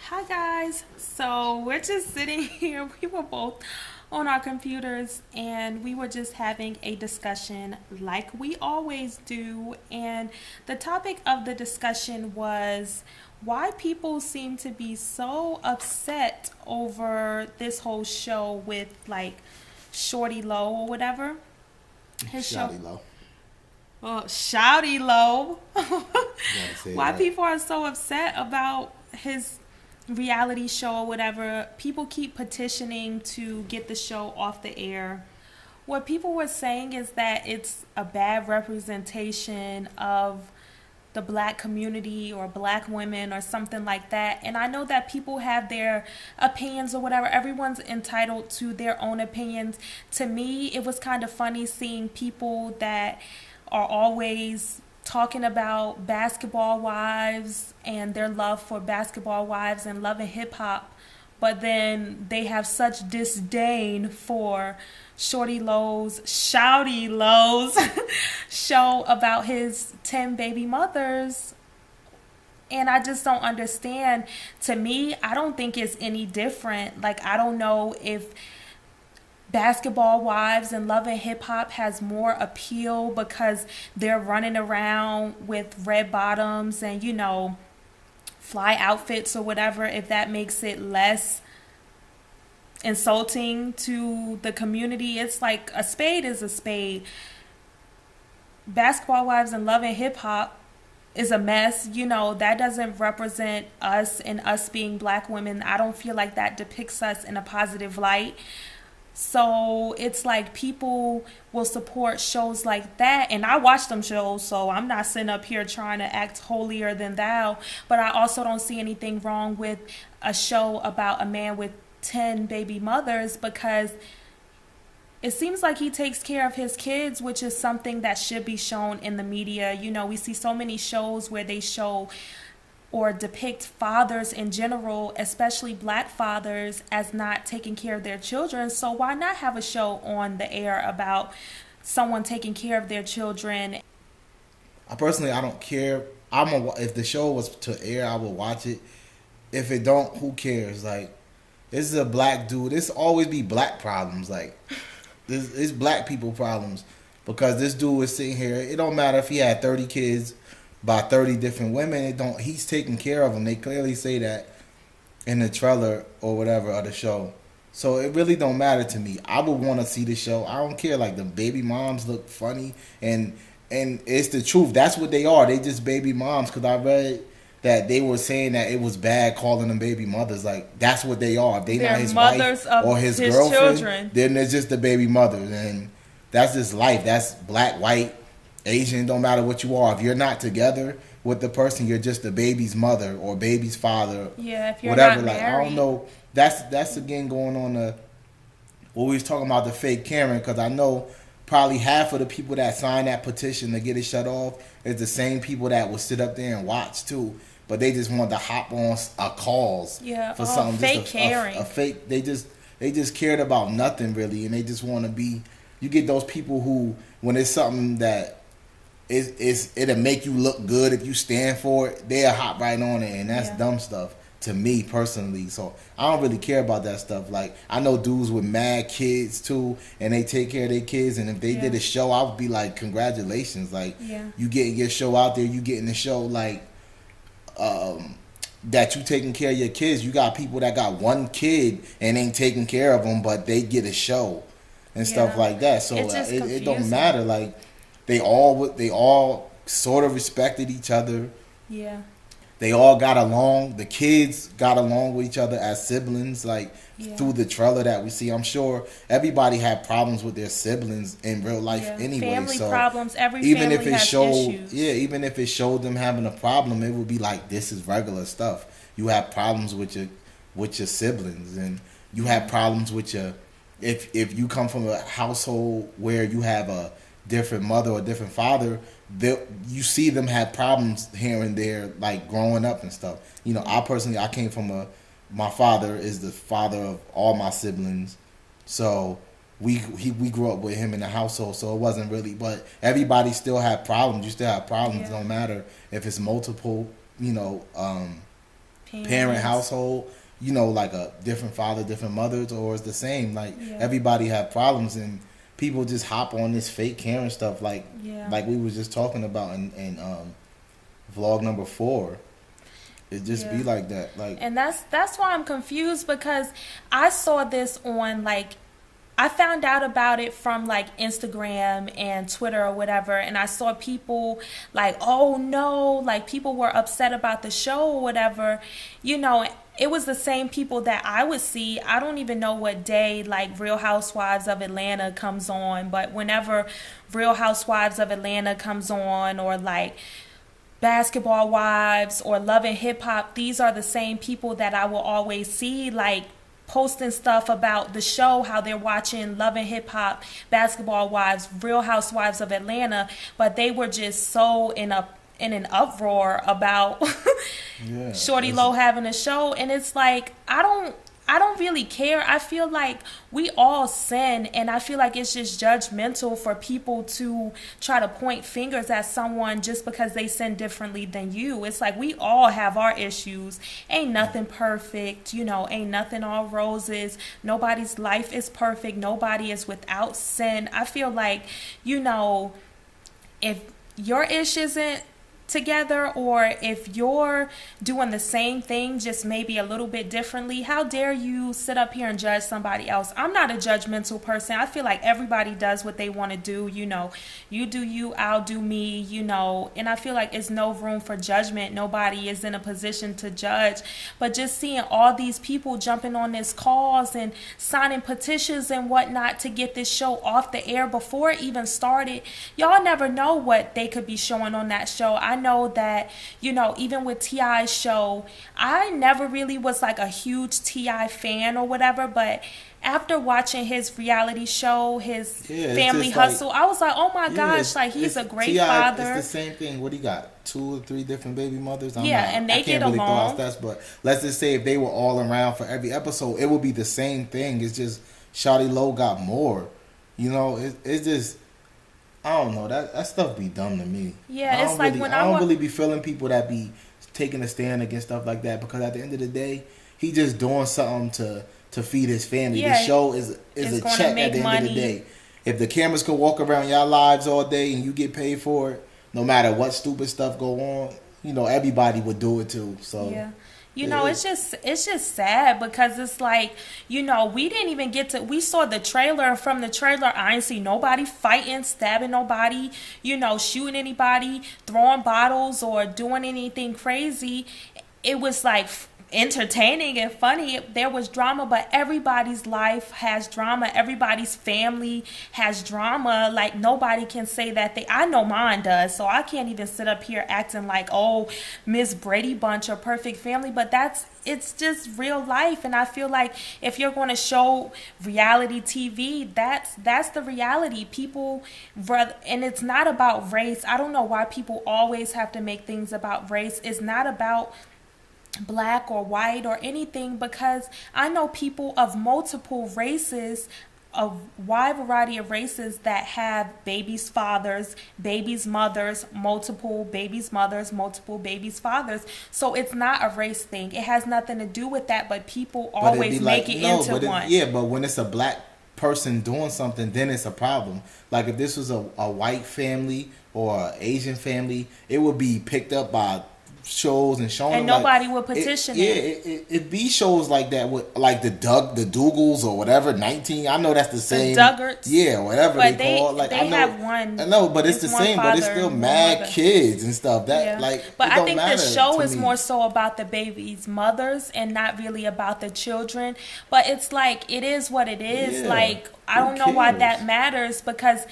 Hi guys. So we're just sitting here. We were both on our computers and we were just having a discussion like we always do. And the topic of the discussion was why people seem to be so upset over this whole show with like Shorty Low or whatever. His show. Shawty low. Well, Shouty Low. Gotta say it Why right. people are so upset about his reality show or whatever. People keep petitioning to get the show off the air. What people were saying is that it's a bad representation of the black community or black women or something like that. And I know that people have their opinions or whatever. Everyone's entitled to their own opinions. To me, it was kind of funny seeing people that are always talking about basketball wives and their love for basketball wives and loving hip hop, but then they have such disdain for Shouty Low's show about his 10 baby mothers. And I just don't understand. To me, I don't think it's any different. Like, I don't know if Basketball Wives and Love and Hip Hop has more appeal because they're running around with red bottoms and, fly outfits or whatever, if that makes it less insulting to the community. It's like a spade is a spade. Basketball Wives and Love and Hip Hop is a mess. That doesn't represent us and us being black women. I don't feel like that depicts us in a positive light. So it's like people will support shows like that. And I watch them shows, so I'm not sitting up here trying to act holier than thou. But I also don't see anything wrong with a show about a man with 10 baby mothers because it seems like he takes care of his kids, which is something that should be shown in the media. We see so many shows where they show or depict fathers in general, especially black fathers, as not taking care of their children. So why not have a show on the air about someone taking care of their children? I don't care. If the show was to air, I would watch it. If it don't, who cares? Like, this is a black dude. This always be black problems. Like, this it's black people problems because this dude is sitting here. It don't matter if he had 30 kids by 30 different women. It don't. He's taking care of them. They clearly say that in the trailer or whatever of the show. So it really don't matter to me. I would want to see the show. I don't care. Like, the baby moms look funny and it's the truth. That's what they are. They just baby moms. Because I read that they were saying that it was bad calling them baby mothers. Like, that's what they are. If they They're not his mothers wife of or his his girlfriend, children. then they're just the baby mothers. And that's just life. That's black, white, Asian. Don't matter what you are. If you're not together with the person, you're just the baby's mother or baby's father. Yeah, if you're Whatever. not Like, married. I don't know. That's again going on what we was talking about, the fake Karen, because I know probably half of the people that signed that petition to get it shut off is the same people that will sit up there and watch too, but they just want to hop on a calls Yeah, for something. fake just caring. a fake. They just cared about nothing really, and they just want to be. You get those people who, when it's something that it'll make you look good if you stand for it, they'll hop right on it, and that's Yeah. dumb stuff to me personally. So I don't really care about that stuff. Like, I know dudes with mad kids too, and they take care of their kids. And if they Yeah. did a show, I would be like, congratulations! Like, Yeah. you getting your show out there, you getting the show like that. You taking care of your kids. You got people that got one kid and ain't taking care of them, but they get a show and stuff Yeah. like that. So It's just it don't confusing. matter. Like, they all sort of respected each other. Yeah. They all got along. The kids got along with each other as siblings, like Yeah. through the trailer that we see. I'm sure everybody had problems with their siblings in real life Yeah. anyway. Family So problems. Every even family if it has showed, issues. even if it showed them having a problem, it would be like, this is regular stuff. You have problems with your siblings, and you have problems with your if you come from a household where you have a different mother or different father, you see them have problems here and there, like growing up and stuff. I came from my father is the father of all my siblings, so we grew up with him in the household, so it wasn't really. But everybody still had problems. You still have problems, Yeah. no matter if it's multiple, parent household, you know, like a different father, different mothers, or it's the same. Like everybody have problems, and people just hop on this fake caring stuff, like we was just talking about in vlog number 4. It just be like that, like, and that's why I'm confused, because I saw this on, like, I found out about it from like Instagram and Twitter or whatever, and I saw people like, oh no, like people were upset about the show or whatever, you know. It was the same people that I would see. I don't even know what day like Real Housewives of Atlanta comes on, but whenever Real Housewives of Atlanta comes on, or like Basketball Wives or Love and Hip Hop, these are the same people that I will always see like posting stuff about the show, how they're watching Love and Hip Hop, Basketball Wives, Real Housewives of Atlanta, but they were just so in an uproar about Shorty Low having a show. And it's like, I don't really care. I feel like we all sin, and I feel like it's just judgmental for people to try to point fingers at someone just because they sin differently than you. It's like we all have our issues. Ain't nothing perfect, you know, ain't nothing all roses. Nobody's life is perfect. Nobody is without sin. I feel like, you know, if your ish isn't together, or if you're doing the same thing just maybe a little bit differently, how dare you sit up here and judge somebody else? I'm not a judgmental person. I feel like everybody does what they want to do, you know. You do you, I'll do me, you know. And I feel like it's no room for judgment. Nobody is in a position to judge. But just seeing all these people jumping on this cause and signing petitions and whatnot to get this show off the air before it even started, y'all never know what they could be showing on that show. I know that, you know, even with T.I.'s show, I never really was like a huge T.I. fan or whatever, but after watching his reality show, his Family Hustle, like, I was like, oh my gosh, like he's a great father. It's the same thing. What he got? 2 or 3 different baby mothers? And they get really along. Stats, but let's just say if they were all around for every episode, it would be the same thing. It's just Shawty Low got more. You know, it's just, I don't know, that stuff be dumb to me. Yeah, it's like when I don't really be feeling people that be taking a stand against stuff like that, because at the end of the day, he just doing something to feed his family. Yeah, this show is a check at the end of the day. If the cameras could walk around y'all lives all day and you get paid for it, no matter what stupid stuff go on, you know, everybody would do it too. So yeah. You know, it's just sad, because it's like, you know, we didn't even get to, we saw the trailer, and from the trailer, I ain't see nobody fighting, stabbing nobody, you know, shooting anybody, throwing bottles, or doing anything crazy. It was like entertaining and funny. There was drama, but everybody's life has drama. Everybody's family has drama. Like, nobody can say that I know mine does, so I can't even sit up here acting like, oh, Miss Brady Bunch or Perfect Family, but it's just real life. And I feel like if you're going to show reality TV, that's the reality. People, and it's not about race. I don't know why people always have to make things about race. It's not about black or white or anything, because I know people of multiple races, a wide variety of races, that have babies' fathers, babies' mothers, multiple babies' mothers, multiple babies' fathers. So it's not a race thing. It has nothing to do with that, but people always make it into one. Yeah, but when it's a black person doing something, then it's a problem. Like if this was a white family or an Asian family, it would be picked up by shows and showing, and nobody would petition it. It be shows like that with like the Dougals or whatever, 19. I know that's the same. The Duggards. Yeah, whatever but they call it. Like, they I know, have one. I know, but it's the same. But it's still mad mother. Kids and stuff. That like. But it I don't think matter the show is me. more so about the babies' mothers and not really about the children. But it's like, it is what it is. Yeah, like, I don't know why that matters, because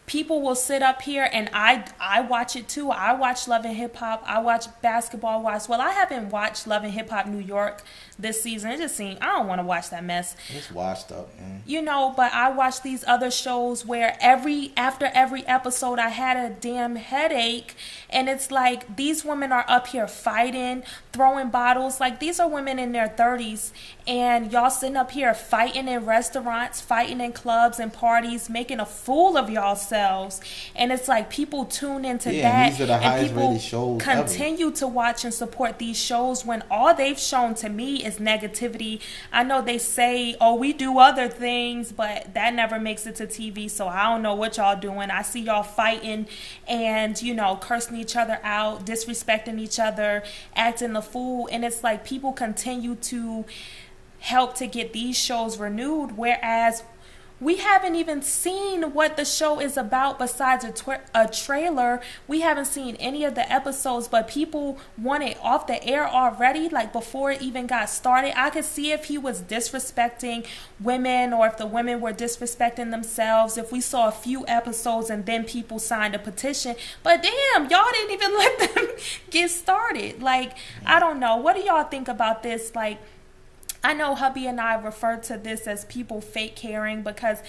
people will sit up here, and I watch it too. I watch Love and Hip Hop. I watch Basketball Wives. Well, I haven't watched Love and Hip Hop New York this season. It just seemed, I don't want to watch that mess. It's washed up, man. You know, but I watch these other shows where after every episode I had a damn headache, and it's like, these women are up here fighting, throwing bottles. Like, these are women in their 30s, and y'all sitting up here fighting in restaurants, fighting in clubs and parties, making a fool of y'allselves. themselves. And it's like people tune into Yeah, that, and these are the and highest people rated shows continue to watch and support these shows when all they've shown to me is negativity. I know they say, oh, we do other things, but that never makes it to TV, so I don't know what y'all doing. I see y'all fighting and, you know, cursing each other out, disrespecting each other, acting the fool. And it's like people continue to help to get these shows renewed, whereas we haven't even seen what the show is about besides a trailer. We haven't seen any of the episodes, but people want it off the air already, like before it even got started. I could see if he was disrespecting women or if the women were disrespecting themselves, if we saw a few episodes and then people signed a petition. But damn, y'all didn't even let them get started. Like, I don't know. What do y'all think about this? Like, I know hubby and I refer to this as people fake caring because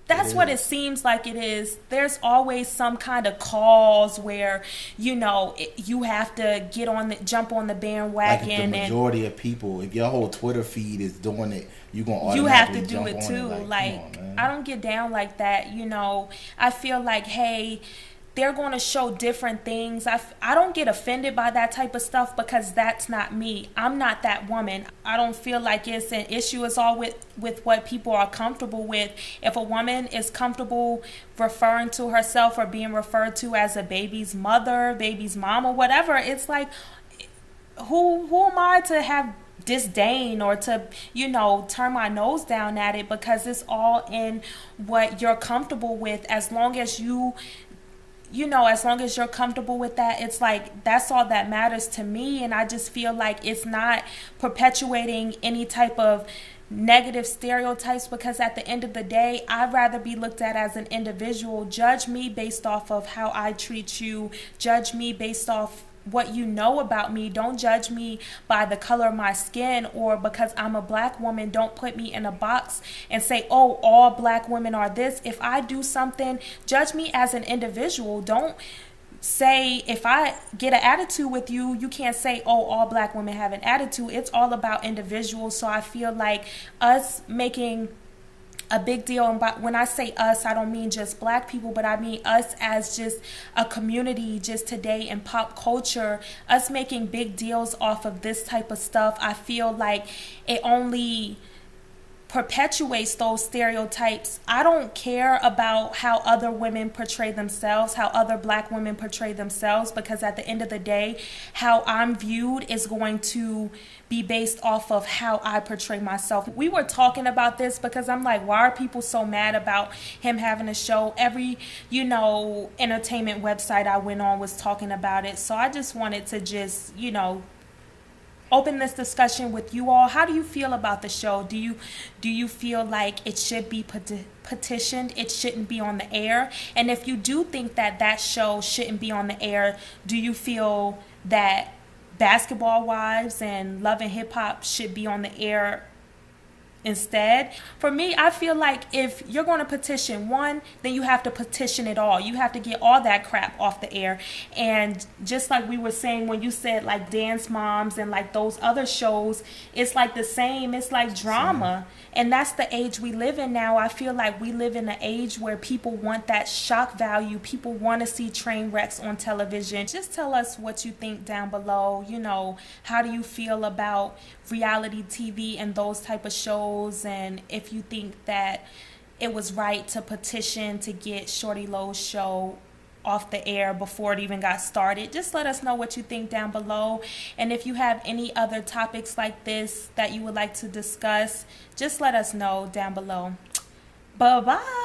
that's what it seems like it is. There's always some kind of cause where, you know, you have to jump on the bandwagon. Like if the majority of people, if your whole Twitter feed is doing it, you have to do jump it on too. It. Like on, I don't get down like that. You know, I feel like, hey, they're going to show different things. I don't get offended by that type of stuff because that's not me. I'm not that woman. I don't feel like it's an issue. It's all with what people are comfortable with. If a woman is comfortable referring to herself or being referred to as a baby's mother, baby's mom, or whatever, it's like, who am I to have disdain or to, you know, turn my nose down at it, because it's all in what you're comfortable with. As long as as long as you're comfortable with that, it's like, that's all that matters to me. And I just feel like it's not perpetuating any type of negative stereotypes, because at the end of the day, I'd rather be looked at as an individual. Judge me based off of how I treat you. Judge me based off what you know about me. Don't judge me by the color of my skin or because I'm a black woman. Don't put me in a box and say, oh, all black women are this. If I do something, judge me as an individual. Don't say, if I get an attitude with you, you can't say, oh, all black women have an attitude. It's all about individuals. So I feel like us making a big deal, and when I say us, I don't mean just black people, but I mean us as just a community, just today in pop culture, us making big deals off of this type of stuff. I feel like it only perpetuates those stereotypes. I don't care about how other women portray themselves, how other black women portray themselves, because at the end of the day, how I'm viewed is going to be based off of how I portray myself. We were talking about this because I'm like, why are people so mad about him having a show? Every, entertainment website I went on was talking about it. So I just wanted to just, open this discussion with you all. How do you feel about the show? Do you feel like it should be petitioned? It shouldn't be on the air? And if you do think that show shouldn't be on the air, do you feel that Basketball Wives and Love and Hip Hop should be on the air instead? For me, I feel like if you're going to petition one, then you have to petition it all. You have to get all that crap off the air. And just like we were saying when you said like Dance Moms and like those other shows, it's like the same. It's like drama. And that's the age we live in now. I feel like we live in an age where people want that shock value. People want to see train wrecks on television. Just tell us what you think down below. How do you feel about reality TV and those type of shows? And if you think that it was right to petition to get Shawty Lo's show off the air before it even got started, just let us know what you think down below. And if you have any other topics like this that you would like to discuss, just let us know down below. Bye-bye.